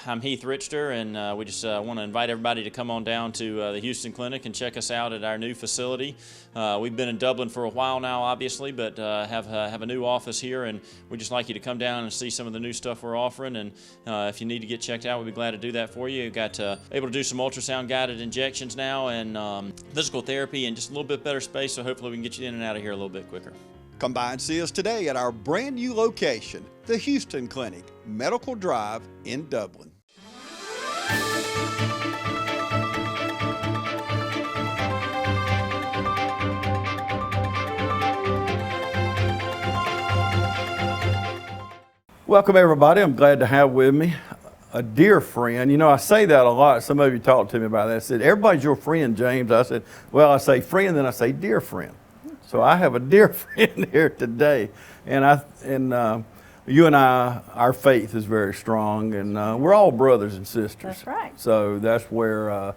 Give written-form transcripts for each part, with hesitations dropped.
I'm Heath Richter, and we just want to invite everybody to come on down to the Houston Clinic and check us out at our new facility. We've been in Dublin for a while now, obviously, but have a new office here, and we'd just like you to come down and see some of the new stuff we're offering. And if you need to get checked out, we'd be glad to do that for you. We've got able to do some ultrasound guided injections now, and physical therapy, and just a little bit better space. So hopefully we can get you in and out of here a little bit quicker. Come by and see us today at our brand new location, the Houston Clinic, Medical Drive in Dublin. Welcome everybody. I'm glad to have with me a dear friend. You know, I say that a lot. Some of you talked to me about that. I said, everybody's your friend, James. I said, well, I say friend, then I say dear friend. So I have a dear friend here today, and you and I, our faith is very strong, and we're all brothers and sisters. That's right. So that's where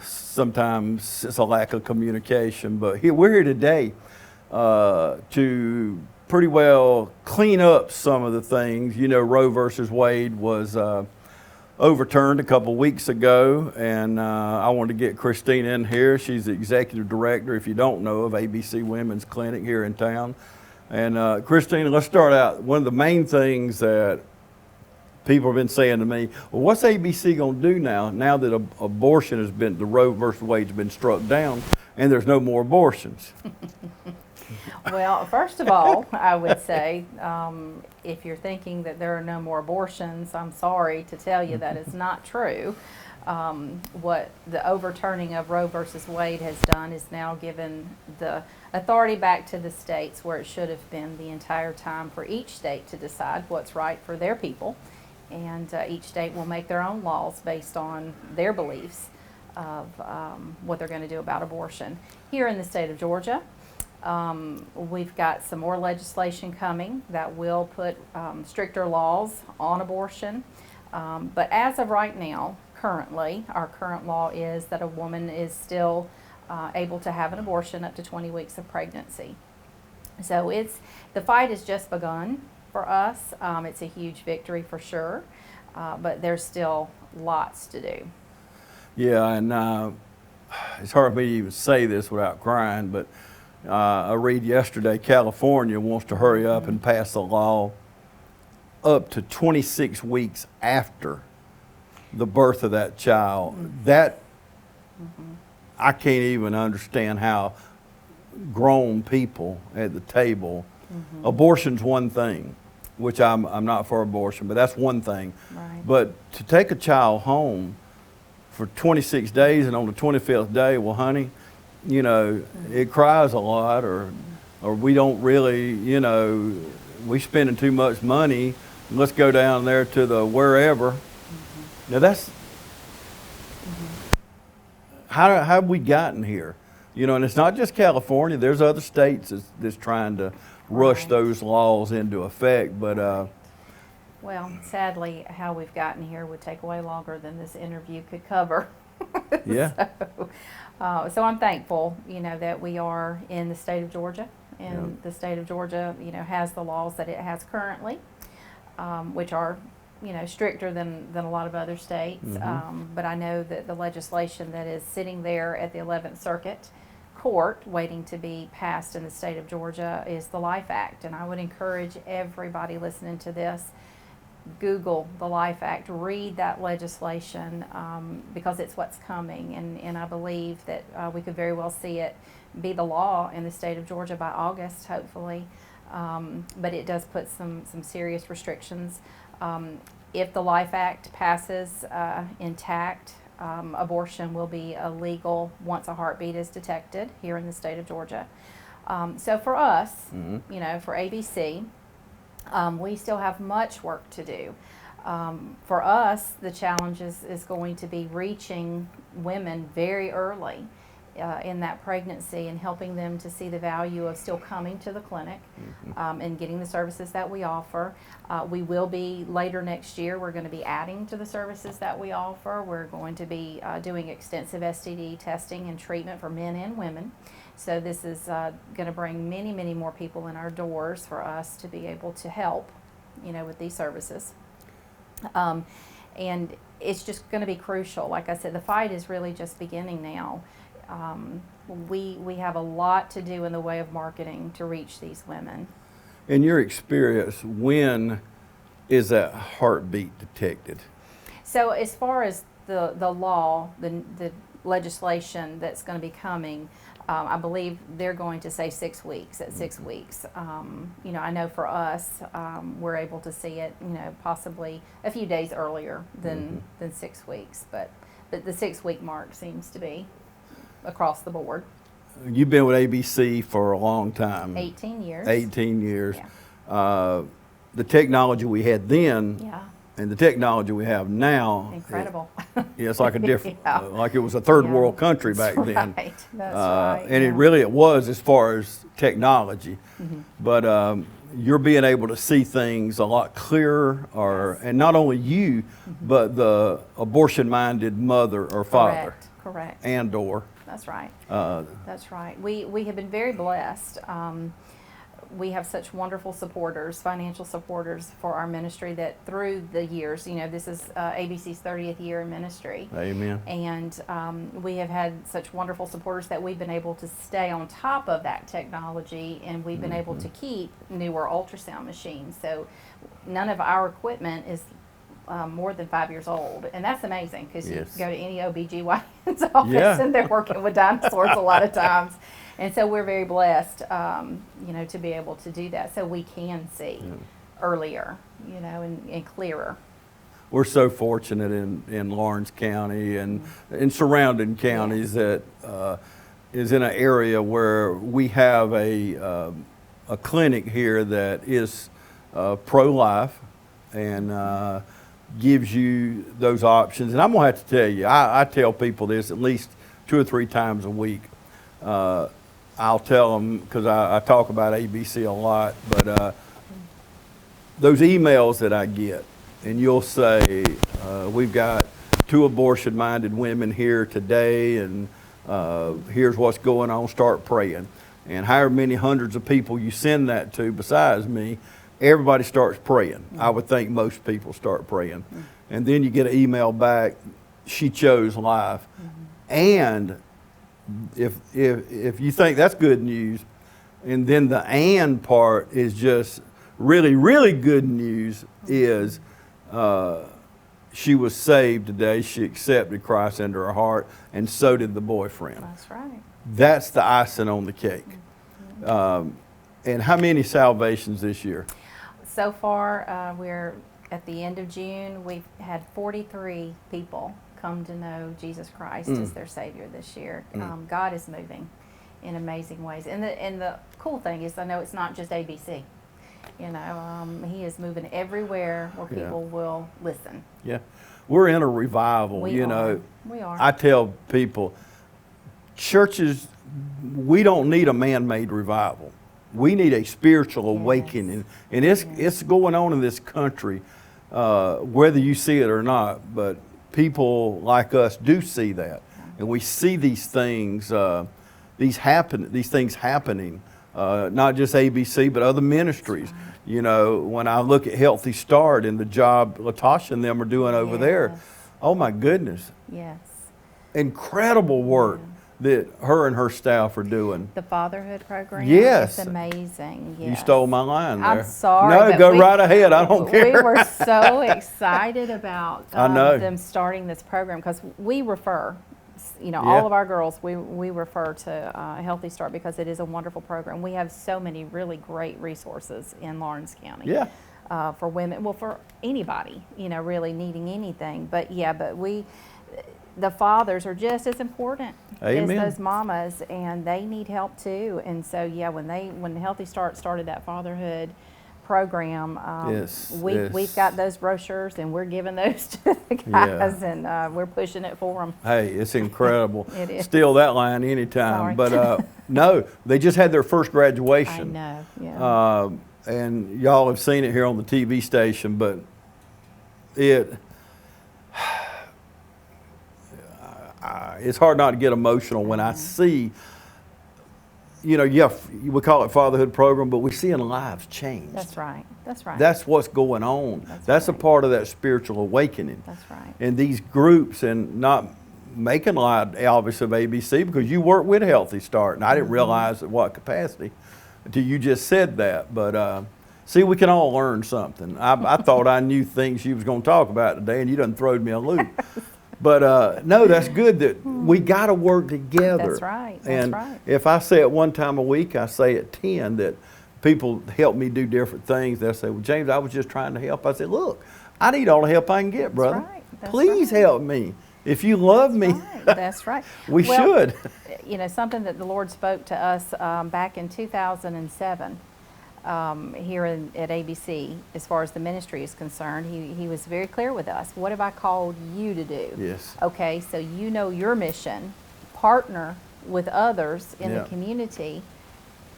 sometimes it's a lack of communication, but we're here today to pretty well clean up some of the things. You know, Roe versus Wade was overturned a couple weeks ago, and I wanted to get Christina in here. She's the executive director, if you don't know, of ABC Women's Clinic here in town. And Christina, let's start out. One of the main things that people have been saying to me, well, what's ABC going to do now that abortion has been, the Roe versus Wade's been struck down, and there's no more abortions? Well, first of all, I would say if you're thinking that there are no more abortions, I'm sorry to tell you that is not true. What the overturning of Roe versus Wade has done is now given the authority back to the states, where it should have been the entire time for each state to decide what's right for their people. And each state will make their own laws based on their beliefs of what they're going to do about abortion. Here in the state of Georgia, we've got some more legislation coming that will put stricter laws on abortion. But as of right now, currently, our current law is that a woman is still able to have an abortion up to 20 weeks of pregnancy. So the fight has just begun for us. It's a huge victory for sure, but there's still lots to do. Yeah, and it's hard for me to even say this without crying, but I read yesterday California wants to hurry up and pass a law up to 26 weeks after the birth of that child. That I can't even understand how grown people at the table. Abortion's one thing, which I'm not for abortion, but that's one thing. Right. But to take a child home for 26 days and on the 25th day, well, honey, you know, it cries a lot, or we don't really, you know, we spending too much money. Let's go down there to the wherever. Now that's how have we gotten here? You know, and it's not just California. There's other states that's trying to rush those laws into effect. But well, sadly, how we've gotten here would take way longer than this interview could cover. yeah. So I'm thankful, you know, that we are in the state of Georgia, and the state of Georgia, you know, has the laws that it has currently, which are, you know, stricter than a lot of other states. But I know that the legislation that is sitting there at the 11th Circuit Court waiting to be passed in the state of Georgia is the Life Act. And I would encourage everybody listening to this, Google the Life Act, read that legislation, because it's what's coming, and I believe that we could very well see it be the law in the state of Georgia by August, hopefully. But it does put some serious restrictions. If the Life Act passes intact, abortion will be illegal once a heartbeat is detected here in the state of Georgia. So for us, you know, for ABC, we still have much work to do. For us, the challenge is going to be reaching women very early in that pregnancy and helping them to see the value of still coming to the clinic and getting the services that we offer. We will be later next year, we're going to be adding to the services that we offer. We're going to be doing extensive STD testing and treatment for men and women. So this is going to bring many, many more people in our doors for us to be able to help, you know, with these services. And it's just going to be crucial. Like I said, the fight is really just beginning now. We have a lot to do in the way of marketing to reach these women. In your experience, when is that heartbeat detected? So as far as the law, the legislation that's going to be coming, I believe they're going to say 6 weeks, at 6 weeks. You know, I know for us, we're able to see it, you know, possibly a few days earlier than 6 weeks. But the 6 week mark seems to be across the board. You've been with ABC for a long time. 18 years. 18 years. Yeah. The technology we had then Yeah. and the technology we have now. Incredible. Yeah, it's like a different, Yeah. like it was a third Yeah. world country back That's then. right. That's right. And yeah. it was as far as technology. But you're being able to see things a lot clearer, and not only you, but the abortion-minded mother or father. Correct. And or. That's right. That's right. We have been very blessed. We have such wonderful supporters, financial supporters for our ministry that through the years, you know, this is ABC's 30th year in ministry. Amen. And we have had such wonderful supporters that we've been able to stay on top of that technology, and we've been able to keep newer ultrasound machines. So none of our equipment is more than 5 years old, and that's amazing because Yes. you go to any OBGYN's office Yeah. and they're working with dinosaurs a lot of times. And so we're very blessed, you know, to be able to do that, so we can see earlier, you know, and clearer. We're so fortunate in Lawrence County and in surrounding counties that is in an area where we have a clinic here that is pro-life and gives you those options. And I'm gonna have to tell you, I tell people this at least 2 or 3 times a week. I'll tell them, because I talk about ABC a lot, but those emails that I get, and you'll say, we've got 2 abortion-minded women here today, and here's what's going on, start praying. And however many hundreds of people you send that to besides me, everybody starts praying. I would think most people start praying. And then you get an email back, she chose life. And if you think that's good news, and then the "and" part is just really, really good news, is she was saved today. She accepted Christ into her heart, and so did the boyfriend. That's right. That's the icing on the cake. And how many salvations this year? So far, we're at the end of June. We've had 43 people come to know Jesus Christ as their Savior this year. God is moving in amazing ways. And the cool thing is, I know it's not just ABC. You know, He is moving everywhere where people will listen. Yeah. We're in a revival, We you are. know. We are. I tell people, churches, we don't need a man-made revival. We need a spiritual awakening. And it's going on in this country, whether you see it or not, but people like us do see that. And we see these things, these things happening, not just ABC, but other ministries. You know, when I look at Healthy Start and the job Latasha and them are doing over there, oh my goodness. Yes. Incredible work that her and her staff are doing. The fatherhood program. Yes. It's amazing. Yes. You stole my line there. I'm sorry. No, but go right ahead. I don't care. We were so excited about I know. them starting this program because we refer, you know, Yeah. all of our girls, we refer to Healthy Start because it is a wonderful program. We have so many really great resources in Lawrence County. Yeah. For women, well, for anybody, you know, really needing anything. But yeah, the fathers are just as important Amen. as those mamas, and they need help too. And so, yeah, when Healthy Start started that fatherhood program, we've got those brochures, and we're giving those to the guys, and we're pushing it for them. Hey, it's incredible. It is. Steal that line anytime. Sorry. But no, they just had their first graduation. I know, yeah. And y'all have seen it here on the TV station, but it's hard not to get emotional when I see, you know, yeah, we call it fatherhood program, but we're seeing lives change. That's right. That's right. That's what's going on. That's right. a part of that spiritual awakening. That's right. And these groups, and not making light, Elvis, of ABC, because you work with Healthy Start, and I didn't realize at what capacity until you just said that. But see, we can all learn something. I thought I knew things you was going to talk about today, and you done throwed me a loop. But no, that's good that we got to work together. That's right. That's and right. if I say it one time a week, I say it 10, that people help me do different things. They'll say, well, James, I was just trying to help. I said, look, I need all the help I can get, brother. That's right. That's Please right. help me. If you love me, Right. That's right. we should. You know, something that the Lord spoke to us back in 2007 here at ABC, as far as the ministry is concerned, he was very clear with us. What have I called you to do? Yes. Okay, so you know your mission, partner with others in Yeah. the community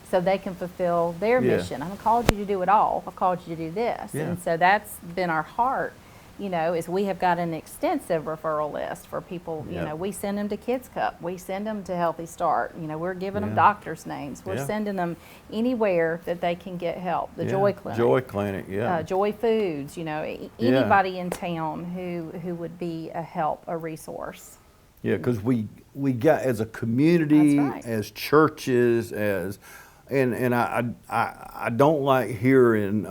so they can fulfill their Yeah. mission. I haven't called you to do it all. I've called you to do this. Yeah. And so that's been our heart, you know, is we have got an extensive referral list for people. You Yeah. know, we send them to Kids Cup. We send them to Healthy Start. You know, we're giving them Yeah. doctors' names. We're Yeah. sending them anywhere that they can get help. The Yeah. Joy Clinic. Joy Clinic, yeah. Joy Foods, you know, Yeah. anybody in town who would be a help, a resource. Yeah, because we got, as a community, That's right. as churches, as and I don't like hearing,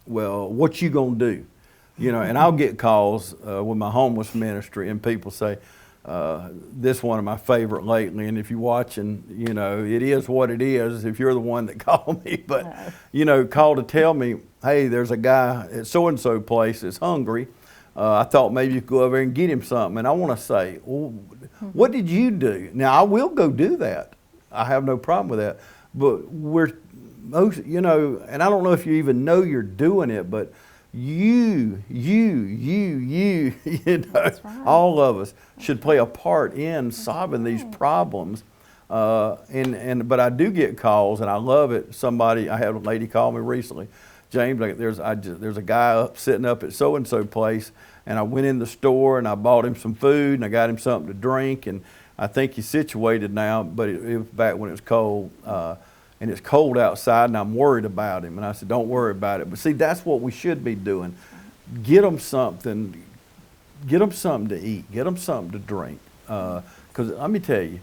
well, what you gonna do, you know? And I'll get calls with my homeless ministry, and people say, this one of my favorite lately. And if you're watching, you know, it is what it is. If you're the one that called me, but you know, call to tell me, hey, there's a guy at so and so place that's hungry. I thought maybe you could go over there and get him something. And I want to say, well, what did you do? Now, I will go do that. I have no problem with that. But we're most, you know, and I don't know if you even know you're doing it, but you know, That's right. all of us should play a part in solving these problems. But I do get calls, and I love it. I had a lady call me recently. James, there's a guy sitting up at so and so place, and I went in the store and I bought him some food and I got him something to drink, and I think he's situated now, but it was back when it was cold, and it's cold outside, and I'm worried about him. And I said, don't worry about it. But see, that's what we should be doing. Get them something to eat, get them something to drink. Because let me tell you,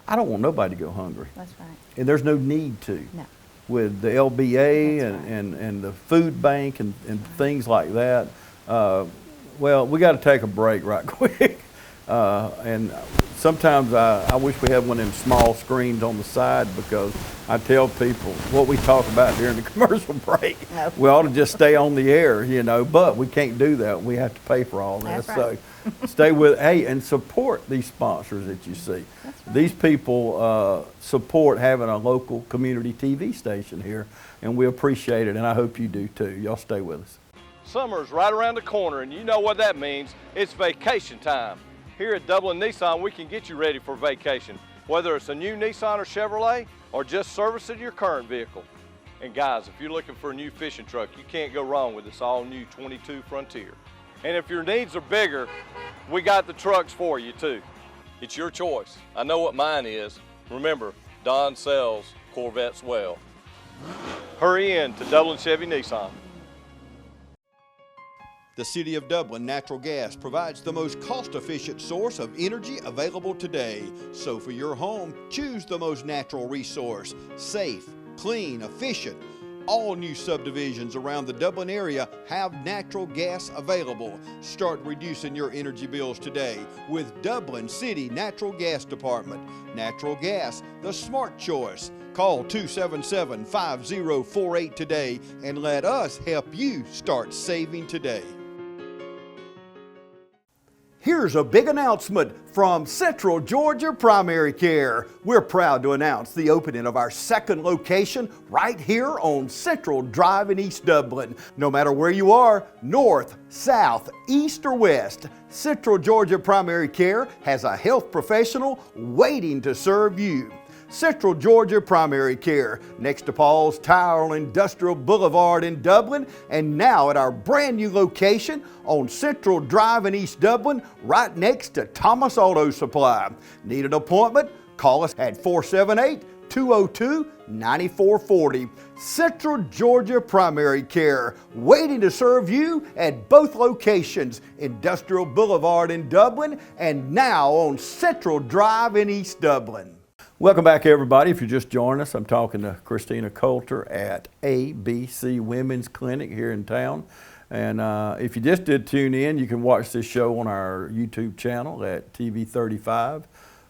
I don't want nobody to go hungry. That's right. And there's no need to. No. With the LBA That's right. and the food bank and things like that. Well, we got to take a break right quick. And sometimes I wish we had one of them small screens on the side, because I tell people what we talk about during the commercial break. No. We ought to just stay on the air, you know, but we can't do that. We have to pay for all this. That's right. So stay with, hey, and support these sponsors that you see. That's right. These people support having a local community TV station here, and we appreciate it, and I hope you do too. Y'all stay with us. Summer's right around the corner, and you know what that means. It's vacation time. Here at Dublin Nissan, we can get you ready for vacation, whether it's a new Nissan or Chevrolet, or just servicing your current vehicle. And guys, if you're looking for a new fishing truck, you can't go wrong with this all-new 22 Frontier. And if your needs are bigger, we got the trucks for you too. It's your choice. I know what mine is. Remember, Don sells Corvettes well. Hurry in to Dublin Chevy Nissan. The City of Dublin Natural Gas provides the most cost-efficient source of energy available today. So for your home, choose the most natural resource. Safe, clean, efficient. All new subdivisions around the Dublin area have natural gas available. Start reducing your energy bills today with Dublin City Natural Gas Department. Natural gas, the smart choice. Call 277-5048 today and let us help you start saving today. Here's a big announcement from Central Georgia Primary Care. We're proud to announce the opening of our second location right here on Central Drive in East Dublin. No matter where you are, north, south, east, or west, Central Georgia Primary Care has a health professional waiting to serve you. Central Georgia Primary Care, next to Paul's Tile Industrial Boulevard in Dublin, and now at our brand new location on Central Drive in East Dublin, right next to Thomas Auto Supply. Need an appointment? Call us at 478-202-9440. Central Georgia Primary Care, waiting to serve you at both locations, Industrial Boulevard in Dublin and now on Central Drive in East Dublin. Welcome back, everybody. If you're just joining us, I'm talking to Christina Colter at ABC Women's Clinic here in town. And if you just did tune in, you can watch this show on our YouTube channel at TV35.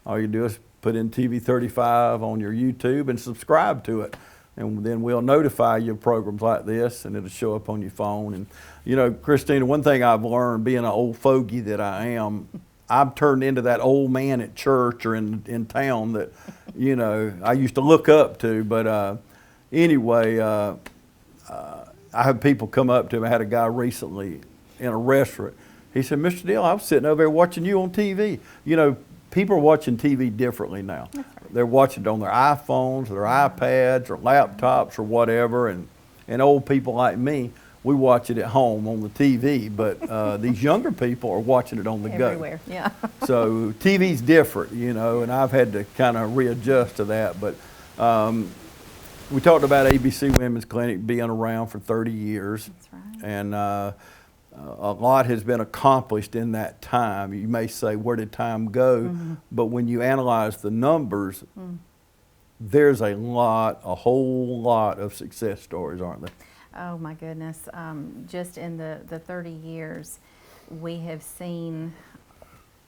All you do is put in TV35 on your YouTube and subscribe to it. And then we'll notify you of programs like this, and it'll show up on your phone. And, you know, Christina, one thing I've learned, being an old fogey that I am, I've turned into that old man at church or in town that, you know, I used to look up to. But anyway, I have people come up to me. I had a guy recently in a restaurant. He said, Mr. Dill, I was sitting over there watching you on TV. You know, people are watching TV differently now. Right. They're watching it on their iPhones, their iPads, or laptops, or whatever. And old people like me, we watch it at home on the TV, but these younger people are watching it on the go. Everywhere, yeah. So TV's different, you know, and I've had to kind of readjust to that. But we talked about ABC Women's Clinic being around for 30 years. That's right. And a lot has been accomplished in that time. You may say, where did time go? Mm-hmm. But when you analyze the numbers, there's a whole lot of success stories, aren't there? Oh my goodness, just in the 30 years, we have seen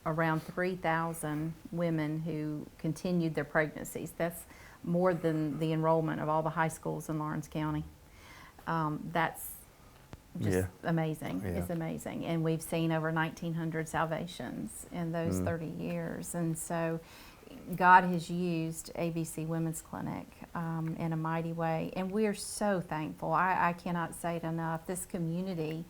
around 3,000 women who continued their pregnancies. That's more than the enrollment of all the high schools in Lawrence County. That's just amazing. Yeah. It's amazing. And we've seen over 1,900 salvations in those 30 years. And so God has used ABC Women's Clinic in a mighty way, and we're so thankful. I cannot say it enough. This community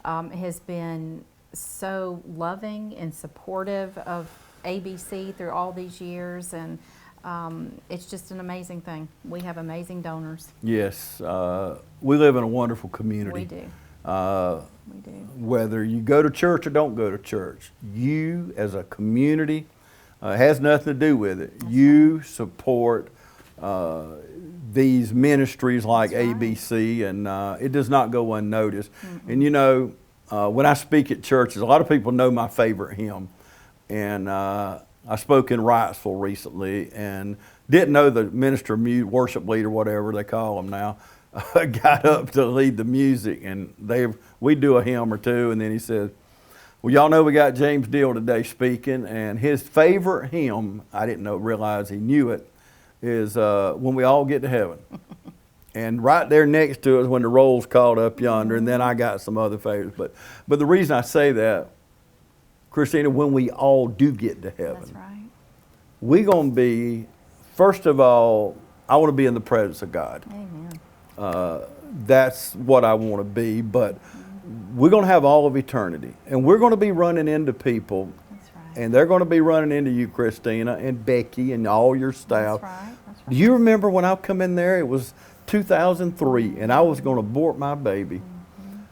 has been so loving and supportive of ABC through all these years, and it's just an amazing thing. We have amazing donors. Yes, we live in a wonderful community. We do. We do. Whether you go to church or don't go to church, you as a community, it has nothing to do with it. That's you right. Support these ministries like ABC, and it does not go unnoticed. And you know, when I speak at churches, a lot of people know my favorite hymn. And I spoke in Wrightsville recently and didn't know the minister, worship leader, whatever they call them now, got up to lead the music. And we do a hymn or two, and then he said, well, y'all know we got James Dill today speaking, and his favorite hymn, I didn't realize he knew it, is When We All Get to Heaven. And right there next to it is When the Roll's Called Up Yonder, and then I got some other favorites. But the reason I say that, Christina, when we all do get to heaven, that's right. We're going to be, first of all, I want to be in the presence of God. Amen. That's what I want to be, but we're going to have all of eternity, and we're going to be running into people. That's right. And they're going to be running into you, Christina, and Becky, and all your staff. That's right. That's right. Do you remember when I come in there? It was 2003, and I was going to abort my baby.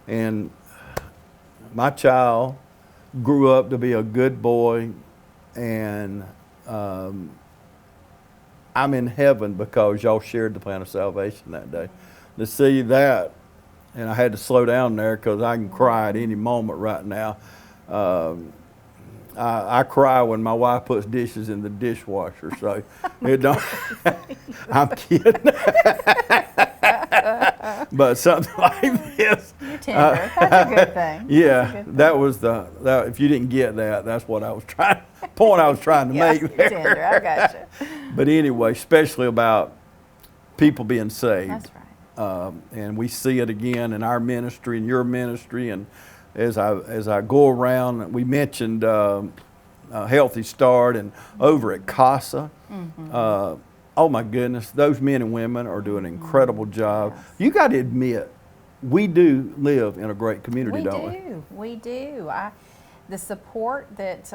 And my child grew up to be a good boy, and I'm in heaven because y'all shared the plan of salvation that day. To see that, and I had to slow down there because I can cry at any moment right now. I cry when my wife puts dishes in the dishwasher, so it don't. I'm kidding. But something like this. You're tender. That's a good thing. Yeah, that was if you didn't get that, that's what I was trying to make there. You're tender. I got you. But anyway, especially about people being saved. That's right. And we see it again in our ministry and your ministry. And as I go around, we mentioned Healthy Start and over at CASA. Oh my goodness, those men and women are doing an incredible job. Yes. You got to admit, we do live in a great community, don't we? We do. the support that,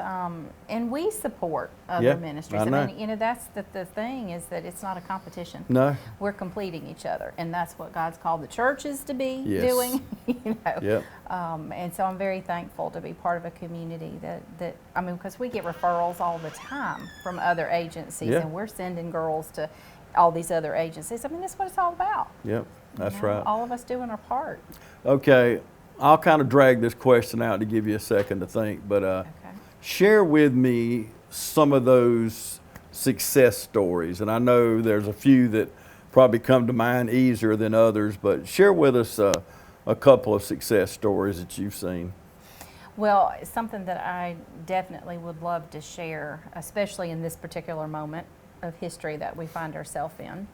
and we support other ministries. I know. mean, you know, that's the thing is that it's not a competition. No. We're completing each other, and that's what God's called the churches to be Yes. doing. You know. Yep. And so I'm very thankful to be part of a community that I mean, because we get referrals all the time from other agencies, Yeah. and we're sending girls to all these other agencies. I mean, that's what it's all about. Yep. That's You know, right. All of us doing our part. Okay. I'll kind of drag this question out to give you a second to think, but Okay. share with me some of those success stories. And I know there's a few that probably come to mind easier than others, but share with us a couple of success stories that you've seen. Well, it's something that I definitely would love to share, especially in this particular moment of history that we find ourselves in.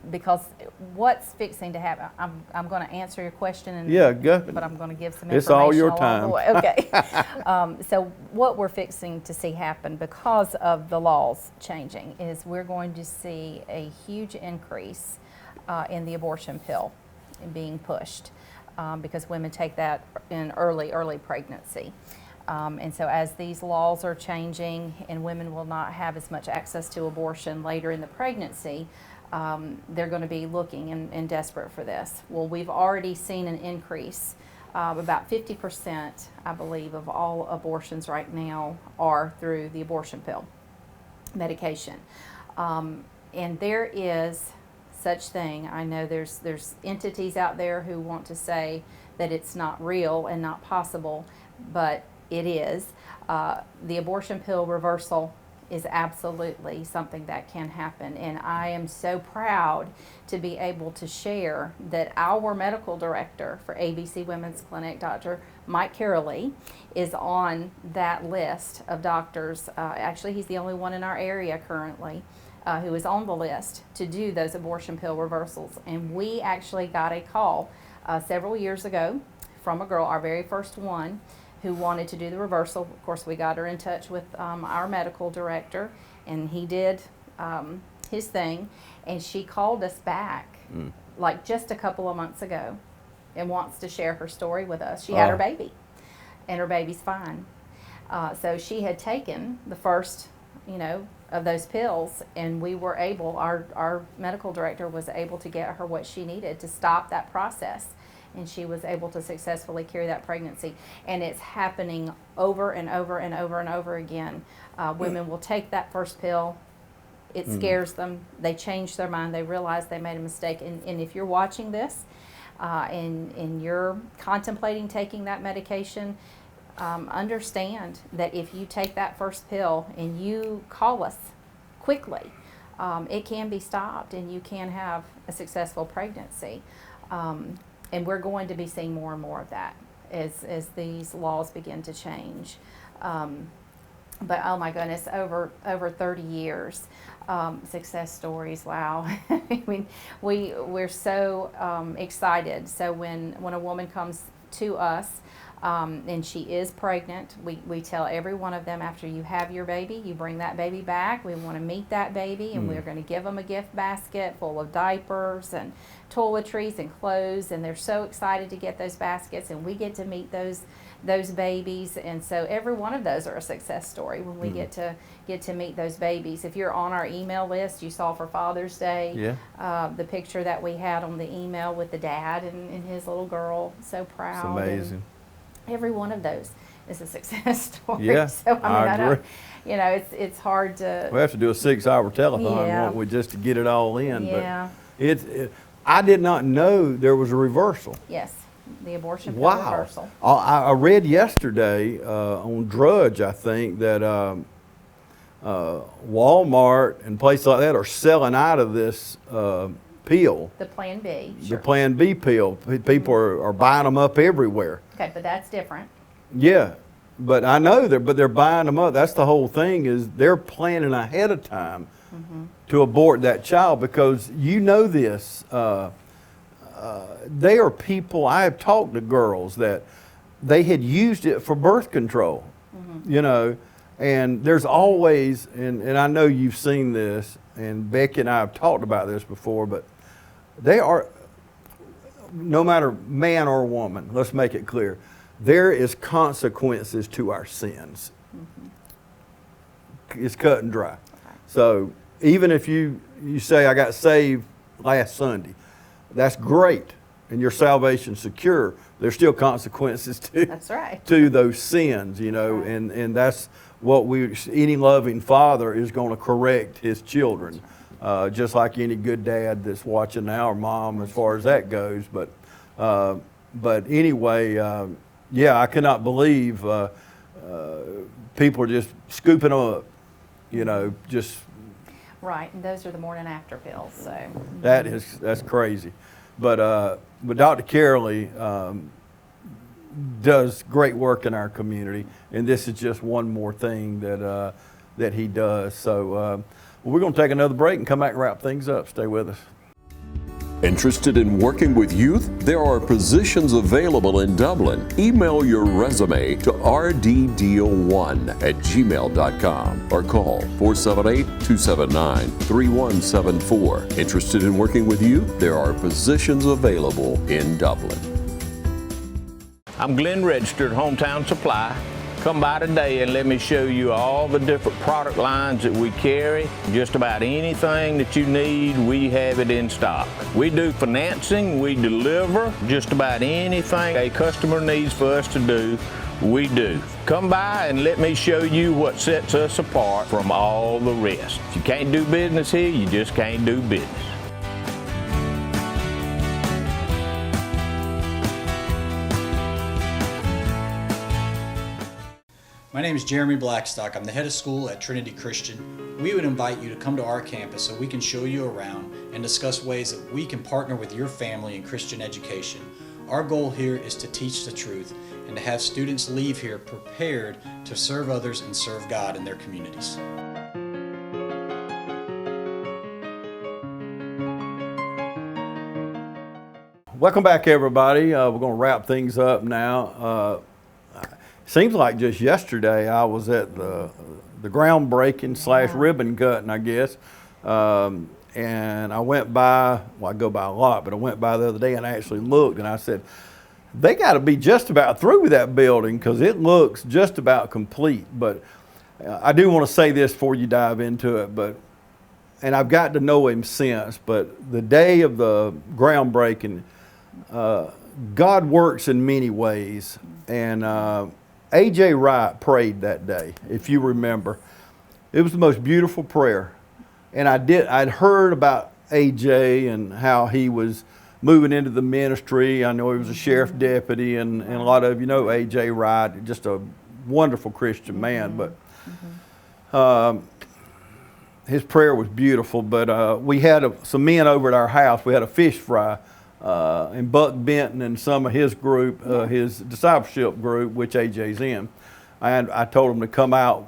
Because what's fixing to happen, I'm going to answer your question, and, Yeah, go ahead. but I'm going to give some It's information all your along time. the way. Okay. So what we're fixing to see happen because of the laws changing is we're going to see a huge increase in the abortion pill being pushed because women take that in early pregnancy. And so as these laws are changing and women will not have as much access to abortion later in the pregnancy, they're going to be looking and desperate for this. Well, we've already seen an increase. About 50%, I believe, of all abortions right now are through the abortion pill medication. And there is such thing. I know there's entities out there who want to say that it's not real and not possible, but it is. The abortion pill reversal is absolutely something that can happen, and I am so proud to be able to share that our medical director for ABC Women's Clinic, Dr. Mike Carolee, is on that list of doctors. Actually, he's the only one in our area currently who is on the list to do those abortion pill reversals. And we actually got a call several years ago from a girl, our very first one, who wanted to do the reversal. Of course, we got her in touch with our medical director, and he did his thing, and she called us back like just a couple of months ago and wants to share her story with us. She had her baby, and her baby's fine. So she had taken the first, of those pills, and we were able, our medical director was able to get her what she needed to stop that process. And she was able to successfully carry that pregnancy. And it's happening over and over and over and over again. Women will take that first pill. It scares them. They change their mind. They realize they made a mistake. And if you're watching this and you're contemplating taking that medication, understand that if you take that first pill and you call us quickly, it can be stopped and you can have a successful pregnancy. And we're going to be seeing more and more of that as these laws begin to change. But oh my goodness, over 30 years, success stories. Wow! I mean, we're so excited. So when a woman comes to us and she is pregnant, we tell every one of them, after you have your baby, you bring that baby back. We want to meet that baby, and we're going to give them a gift basket full of diapers and toiletries and clothes, and they're so excited to get those baskets, and we get to meet those babies. And so every one of those are a success story when we get to meet those babies. If you're on our email list, you saw for Father's Day the picture that we had on the email with the dad and his little girl, so proud. It's amazing. And every one of those is a success story. Yeah, So I agree. It's hard to. We have to do a 6-hour telethon, Yeah. won't we, just to get it all in. Yeah. But I did not know there was a reversal. Yes, the abortion pill Wow. reversal. I read yesterday on Drudge, I think, that Walmart and places like that are selling out of this pill, The Plan B. the Sure. Plan B pill. People are buying them up everywhere. Okay, but that's different. Yeah, but I know they're buying them up. That's the whole thing, is they're planning ahead of time to abort that child, because this. They are people, I have talked to girls that they had used it for birth control, and there's always, and I know you've seen this, and Becky and I have talked about this before, but they are, no matter man or woman, let's make it clear, there is consequences to our sins. It's cut and dry. So even if you say, I got saved last Sunday, that's great, and your salvation's secure. There's still consequences That's right. to those sins, you know, Right. and that's what any loving father is going to correct his children, just like any good dad that's watching now, or mom, as far as that goes. But anyway, yeah, I cannot believe people are just scooping up, you know, just. Right, and those are the morning after pills, so. That's crazy. But Dr. Carolee does great work in our community, and this is just one more thing that he does. So we're going to take another break and come back and wrap things up. Stay with us. Interested in working with youth? There are positions available in Dublin. Email your resume to rddeal1@gmail.com or call 478-279-3174. Interested in working with youth? There are positions available in Dublin. I'm Glenn Registered, Hometown Supply. Come by today and let me show you all the different product lines that we carry. Just about anything that you need, we have it in stock. We do financing, we deliver just about anything a customer needs for us to do, we do. Come by and let me show you what sets us apart from all the rest. If you can't do business here, you just can't do business. My name is Jeremy Blackstock. I'm the head of school at Trinity Christian. We would invite you to come to our campus so we can show you around and discuss ways that we can partner with your family in Christian education. Our goal here is to teach the truth and to have students leave here prepared to serve others and serve God in their communities. Welcome back, everybody. We're going to wrap things up now. Seems like just yesterday I was at the groundbreaking / ribbon cutting, I guess. And I went by, well, I go by a lot, but I went by the other day and I actually looked and I said, they got to be just about through with that building because it looks just about complete. But I do want to say this before you dive into it, and I've got to know him since, but the day of the groundbreaking, God works in many ways. And A.J. Wright prayed that day, if you remember. It was the most beautiful prayer. And I'd heard about A.J. and how he was moving into the ministry. I know he was a sheriff deputy, and a lot of you know A.J. Wright, just a wonderful Christian man. But his prayer was beautiful. But we had some men over at our house. We had a fish fry. And Buck Benton and some of his group, his discipleship group, which AJ's in, and I told them to come out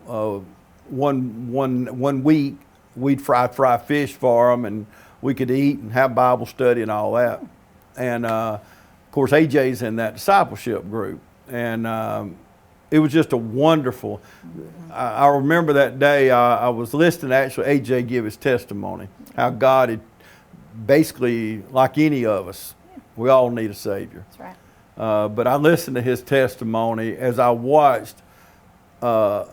one week. We'd fry fish for them, and we could eat and have Bible study and all that. And of course, AJ's in that discipleship group, and it was just a wonderful. I remember that day. I was listening. Actually, AJ give his testimony how God had. Basically, like any of us, we all need a Savior. That's right. But I listened to his testimony as I watched the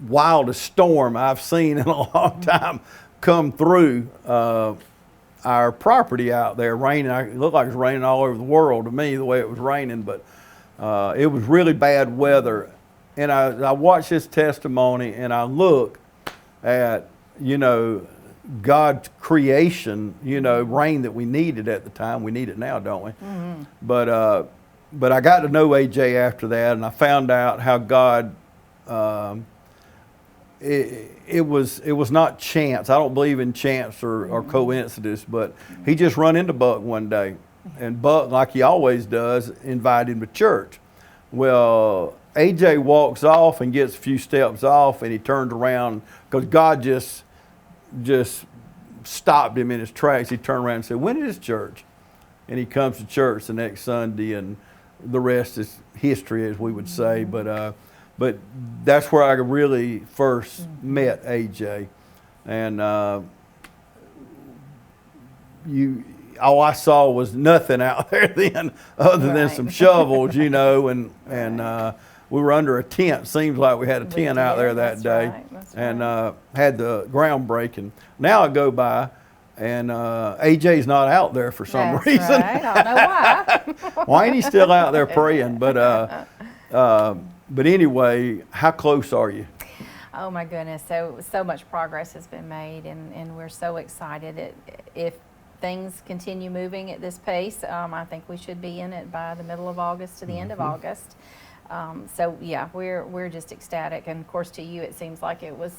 wildest storm I've seen in a long time come through our property out there, raining. It looked like it was raining all over the world to me, the way it was raining, but it was really bad weather. And I watched his testimony and I look at, you know, God's creation, you know, rain that we needed at the time. We need it now, don't we? Mm-hmm. But I got to know AJ after that, and I found out how God. It was not chance. I don't believe in chance or coincidence, but he just run into Buck one day, and Buck, like he always does, invited him to church. Well, AJ walks off and gets a few steps off, and he turns around because God just stopped him in his tracks. He turned around and said, "When is church?" And he comes to church the next Sunday, and the rest is history, as we would say. But that's where I really first met AJ, and all I saw was nothing out there then, other than some shovels, you know, and we were under a tent. Seems like we had a tent out there that day, and had the ground breaking. Now I go by, and AJ's not out there for some reason. Right. I don't know why. Why ain't he still out there praying? But anyway, how close are you? Oh my goodness, so much progress has been made, and we're so excited. If things continue moving at this pace, I think we should be in it by the middle of August to the end of August. So yeah, we're just ecstatic, and of course to you it seems like it was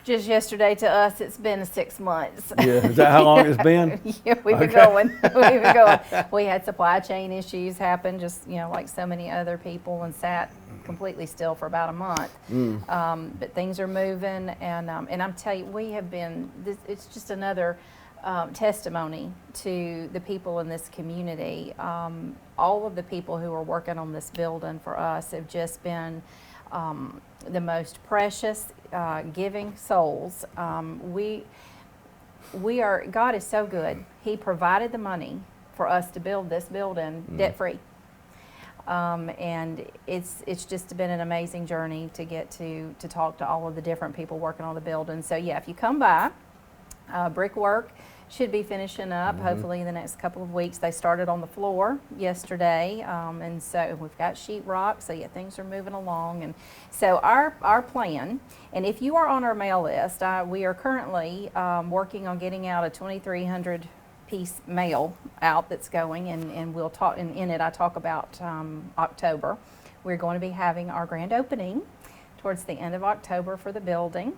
just yesterday. To us it's been 6 months. Yeah, is that how long it's been? Yeah, we've been going. We've been going. We had supply chain issues happen, just like so many other people, and sat completely still for about a month. But things are moving, and I'm telling you, we have been. It's just another testimony to the people in this community. All of the people who are working on this building for us have just been the most precious, giving souls. We are. God is so good. He provided the money for us to build this building debt free. And it's just been an amazing journey to get to talk to all of the different people working on the building. So yeah, if you come by, brickwork should be finishing up hopefully in the next couple of weeks. They started on the floor yesterday, and so we've got sheetrock. So yeah, things are moving along. And so our plan, and if you are on our mail list, we are currently working on getting out a 2,300 piece mail out that's going, and we'll talk, and in it I talk about October. We're going to be having our grand opening towards the end of October for the building.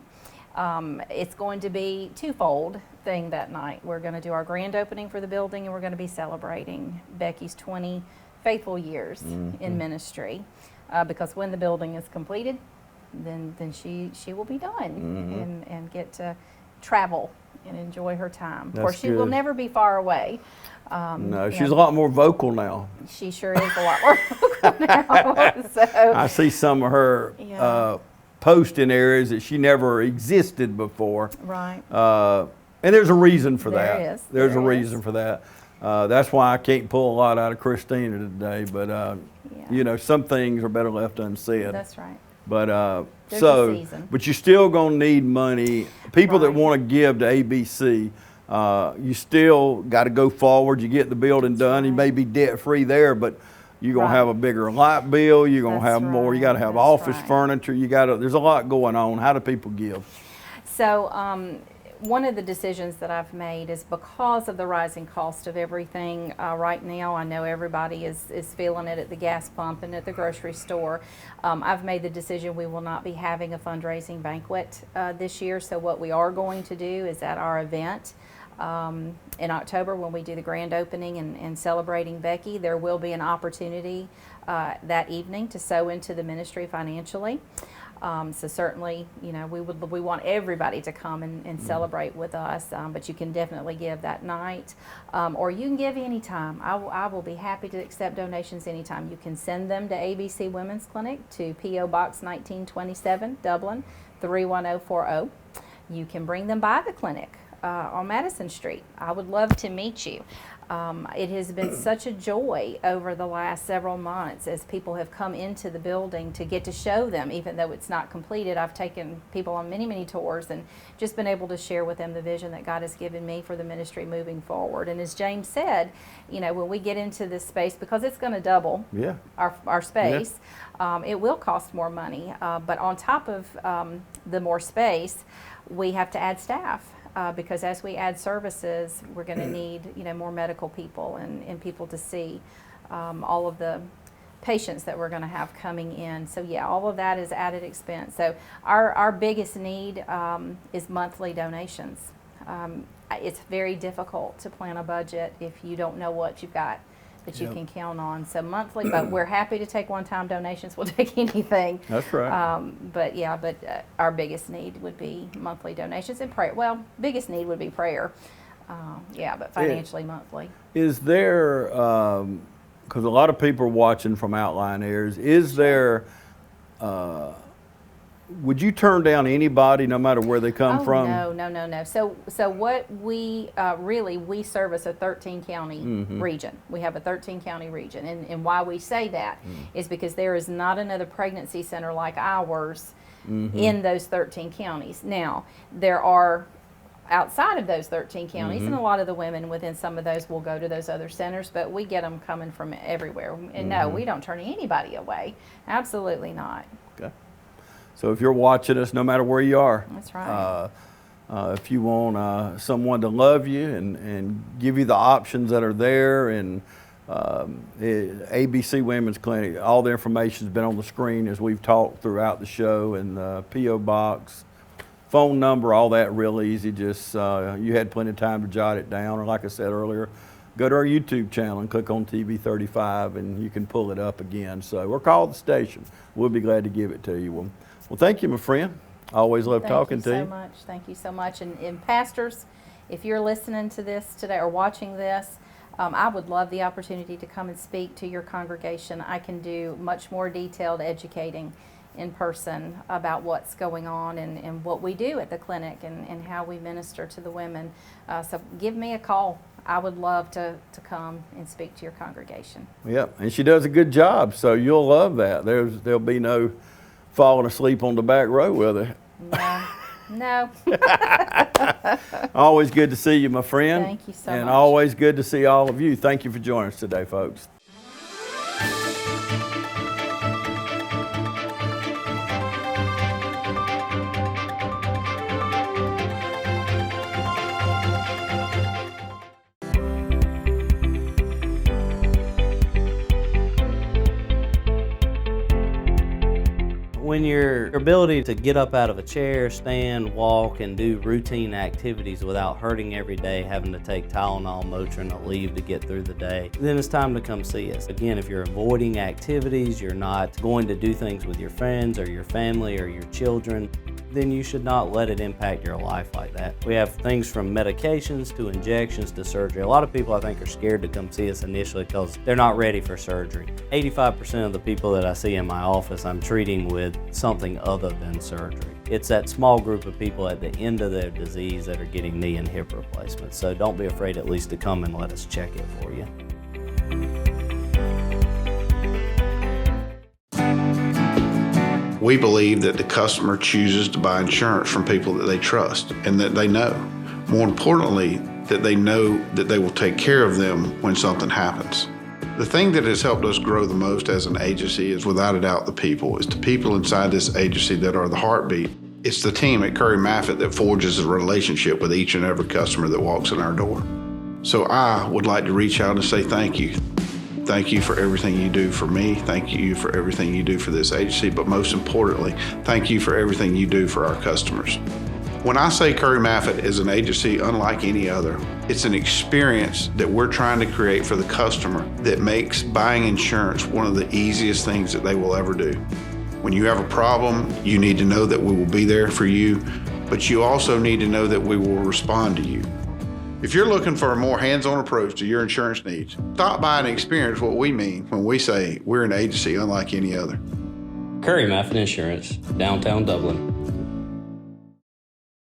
It's going to be twofold thing that night. We're going to do our grand opening for the building, and we're going to be celebrating Becky's 20 faithful years in ministry, because when the building is completed, then she will be done and get to travel and enjoy her time. Of course, she will never be far away. No, she's a lot more vocal now. She sure is a lot more vocal now. So, I see some of her posts in areas that she never existed before. Right. And there's a reason for that. There is. There's a reason for that. That's why I can't pull a lot out of Christina today. But, some things are better left unsaid. That's right. But There's a season. but you're still gonna need money. People that want to give to ABC, you still got to go forward. You get the building done. You may be debt free there, but you're gonna have a bigger light bill. You're gonna have more. You got to have office furniture. There's a lot going on. How do people give? So one of the decisions that I've made is because of the rising cost of everything right now. I know everybody is feeling it at the gas pump and at the grocery store. I've made the decision we will not be having a fundraising banquet this year. So what we are going to do is at our event in October, when we do the grand opening and celebrating Becky, there will be an opportunity that evening to sow into the ministry financially. So certainly, we want everybody to come and celebrate with us, but you can definitely give that night, or you can give anytime. I will be happy to accept donations anytime. You can send them to ABC Women's Clinic to P.O. Box 1927, Dublin 31040. You can bring them by the clinic on Madison Street. I would love to meet you. It has been such a joy over the last several months as people have come into the building to get to show them, even though it's not completed. I've taken people on many, many tours and just been able to share with them the vision that God has given me for the ministry moving forward. And as James said, when we get into this space, because it's going to double our space, it will cost more money. But on top of the more space, we have to add staff. Because as we add services, we're going to need more medical people and people to see all of the patients that we're going to have coming in. So yeah, all of that is added expense. So our biggest need is monthly donations. It's very difficult to plan a budget if you don't know what you've got that you can count on. So monthly, but we're happy to take one-time donations. We'll take anything. That's right. But our biggest need would be monthly donations and prayer. Well, biggest need would be prayer. But financially monthly. Is there, because a lot of people are watching from outlying areas, is there would you turn down anybody no matter where they come from? No. So what we we service a 13 county region. We have a 13 county region, and why we say that is because there is not another pregnancy center like ours in those 13 counties. Now, there are outside of those 13 counties, and a lot of the women within some of those will go to those other centers, but we get them coming from everywhere. And no, we don't turn anybody away. Absolutely not. Okay. So if you're watching us, no matter where you are, that's right. If you want someone to love you and give you the options that are there, and ABC Women's Clinic, all the information has been on the screen as we've talked throughout the show, and the P.O. Box, phone number, all that real easy. Just you had plenty of time to jot it down, or like I said earlier, go to our YouTube channel and click on TV 35 and you can pull it up again. So, or call the station. We'll be glad to give it to you. Well, thank you, my friend. I always love talking to you. Thank you so much. And pastors, if you're listening to this today or watching this, I would love the opportunity to come and speak to your congregation. I can do much more detailed educating in person about what's going on and what we do at the clinic and how we minister to the women. So give me a call. I would love to come and speak to your congregation. Yep, and she does a good job, so you'll love that. There'll be no falling asleep on the back row with her. No. Always good to see you, my friend. Thank you so much. And always good to see all of you. Thank you for joining us today, folks. When your ability to get up out of a chair, stand, walk, and do routine activities without hurting every day, having to take Tylenol, Motrin, or leave to get through the day, then it's time to come see us. Again, if you're avoiding activities, you're not going to do things with your friends or your family or your children, then you should not let it impact your life like that. We have things from medications to injections to surgery. A lot of people, I think, are scared to come see us initially because they're not ready for surgery. 85% of the people that I see in my office, I'm treating with something other than surgery. It's that small group of people at the end of their disease that are getting knee and hip replacements. So don't be afraid at least to come and let us check it for you. We believe that the customer chooses to buy insurance from people that they trust and that they know. More importantly, that they know that they will take care of them when something happens. The thing that has helped us grow the most as an agency is without a doubt the people. It's the people inside this agency that are the heartbeat. It's the team at Curry Maffitt that forges a relationship with each and every customer that walks in our door. So I would like to reach out and say thank you. Thank you for everything you do for me. Thank you for everything you do for this agency. But most importantly, thank you for everything you do for our customers. When I say Curry Maffitt is an agency unlike any other, it's an experience that we're trying to create for the customer that makes buying insurance one of the easiest things that they will ever do. When you have a problem, you need to know that we will be there for you, but you also need to know that we will respond to you. If you're looking for a more hands-on approach to your insurance needs, stop by and experience what we mean when we say we're an agency unlike any other. Curry Maffitt Insurance, downtown Dublin.